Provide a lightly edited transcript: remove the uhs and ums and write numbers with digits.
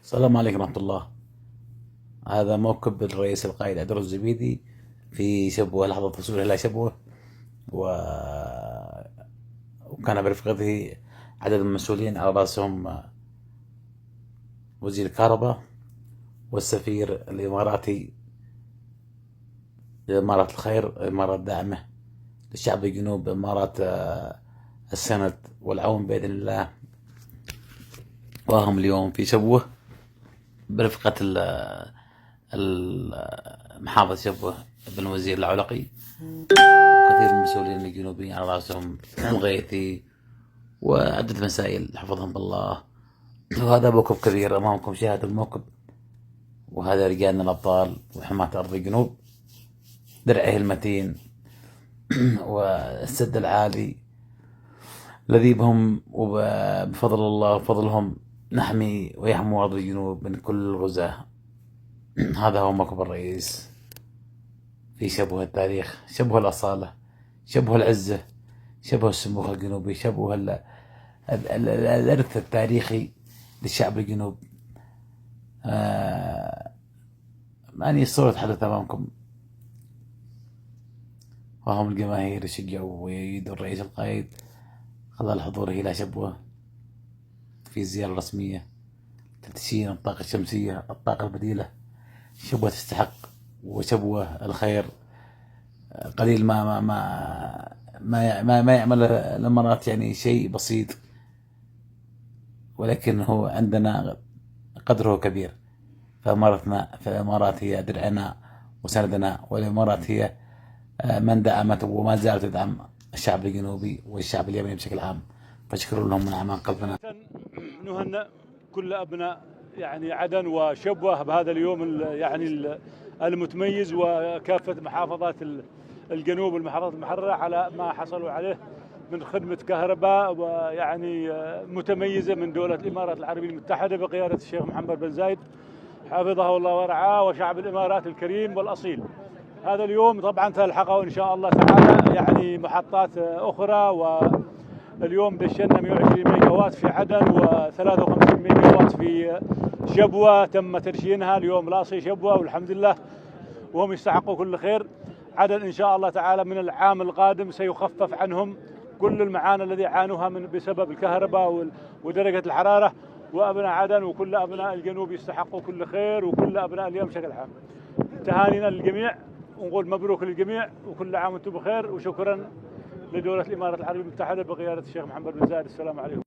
السلام عليكم ورحمة الله. هذا موكب الرئيس القائد عدرو الزبيدي في شبوة، لحظة وصوله إلى شبوة، و... وكان برفقته عدد من المسؤولين، على رأسهم وزير الكهرباء والسفير الإماراتي لإمارات الخير، الإمارات داعمة للشعب الجنوب، إمارات السند والعون بإذن الله. وهم اليوم في شبوة برفقة محافظ شبوة ابن وزير العلقي وكثير من المسؤولين الجنوبيين، على رأسهم الغيثي وعدة مسائل حفظهم الله. وهذا موكب كبير أمامكم، شاهدوا الموكب، وهذا رجالنا الأبطال وحماة أرض الجنوب، درعه المتين والسد العالي الذي بهم، وبفضل الله وفضلهم نحمي ويحموا أرض الجنوب من كل الغزاة. هذا هو موكب الرئيس في شبه التاريخ، شبه الأصالة، شبه العزة، شبه السموح الجنوبي، شبه الإرث التاريخي للشعب الجنوب. ماني الصورة تحدث أمامكم، وهم الجماهير يشجعوا ويؤيدوا الرئيس القائد خلال حضوره إلى شبوة في زيارة رسمية لتدشين الطاقة الشمسية، الطاقة البديلة. شبوة تستحق، وشبوة الخير قليل ما يعمل الإمارات، يعني شيء بسيط، ولكن هو عندنا قدره كبير. فالإمارات هي درعنا وسندنا، والإمارات هي من دعمت وما زالت تدعم الشعب الجنوبي والشعب اليمني بشكل عام، فشكروا لهم من أعماق قلبنا. نهنئ كل أبناء يعني عدن وشبوة بهذا اليوم يعني المتميز، وكافة محافظات الجنوب والمحافظات المحررة على ما حصلوا عليه من خدمة كهرباء ويعني متميزة من دولة الإمارات العربية المتحدة بقيادة الشيخ محمد بن زايد حفظه الله ورعاه، وشعب الإمارات الكريم والأصيل. هذا اليوم طبعا تلحقه إن شاء الله تعالى يعني محطات أخرى، واليوم دشنا 120 ميجا وات في عدن و53 ميجا وات في شبوة تم تدشينها اليوم لاصي شبوة، والحمد لله وهم يستحقوا كل خير. عدن إن شاء الله تعالى من العام القادم سيخفف عنهم كل المعاناة الذي يعانوها بسبب الكهرباء ودرجة الحرارة، وأبناء عدن وكل أبناء الجنوب يستحقوا كل خير، وكل أبناء اليوم بشكل عام. تهانينا للجميع، ونقول مبروك للجميع، وكل عام وانتم بخير، وشكرا لدولة الإمارات العربية المتحدة بقيادة الشيخ محمد بن زايد. السلام عليكم.